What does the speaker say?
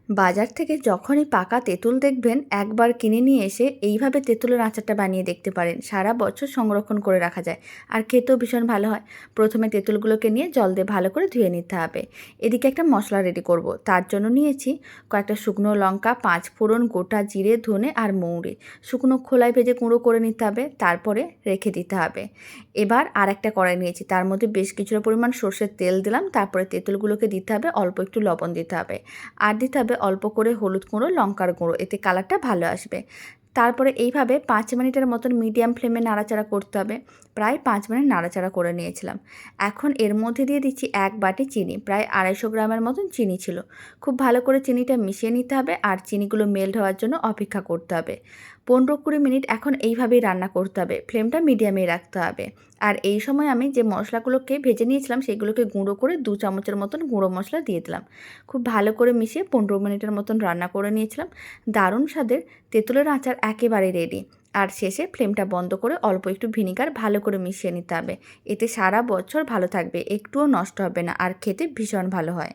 বাজার থেকে যখনই পাকা তেঁতুল দেখবেন একবার কিনে নিয়ে এসে এইভাবে তেঁতুলের আচারটা বানিয়ে দেখতে পারেন। সারা বছর সংরক্ষণ করে রাখা যায় আর খেতেও ভীষণ ভালো হয়। প্রথমে তেঁতুলগুলোকে নিয়ে জল দিয়ে ভালো করে ধুয়ে নিতে হবে। এদিকে একটা মশলা রেডি করব। তার জন্য নিয়েছি কয়েকটা শুকনো লঙ্কা, 5 ফোড়ন, গোটা জিরে, ধনে আর মৌরি। শুকনো খোলায় ভেজে গুঁড়ো করে নিতে হবে, তারপরে রেখে দিতে হবে। এবার আর একটা কড়াই নিয়েছি, তার মধ্যে বেশ কিছুটা পরিমাণ সর্ষের তেল দিলাম। তারপরে তেঁতুলগুলোকে দিতে হবে, অল্প একটু লবণ দিতে হবে আর দিতে হবে অল্প করে হলুদ গুঁড়ো, লঙ্কার গুঁড়ো, এতে কালারটা ভালো আসবে। তারপরে এইভাবে 5 মিনিটের মতন মিডিয়াম ফ্লেমে নাড়াচাড়া করতে হবে। প্রায় 5 মিনিট নাড়াচাড়া করে নিয়েছিলাম। এখন এর মধ্যে দিয়ে দিচ্ছি 1 বাটি চিনি, প্রায় 250 গ্রামের মতন চিনি ছিল। খুব ভালো করে চিনিটা মিশিয়ে নিতে হবে আর চিনিগুলো মেল্ট হওয়ার জন্য অপেক্ষা করতে হবে। 15-20 মিনিট এখন এইভাবেই রান্না করতে হবে, ফ্লেমটা মিডিয়ামেই রাখতে হবে। আর এই সময় আমি যে মশলাগুলোকে ভেজে নিয়েছিলাম সেগুলোকে গুঁড়ো করে 2 চামচের মতন গুঁড়ো মশলা দিয়ে দিলাম। খুব ভালো করে মিশিয়ে 15 মিনিটের মতন রান্না করে নিয়েছিলাম। দারুণ স্বাদের তেঁতুলের আচার একেবারে রেডি। আর শেষে ফ্লেমটা বন্ধ করে অল্প একটু ভিনিগার ভালো করে মিশিয়ে নিতে হবে। এতে সারা বছর ভালো থাকবে, একটুও নষ্ট হবে না আর খেতে ভীষণ ভালো হয়।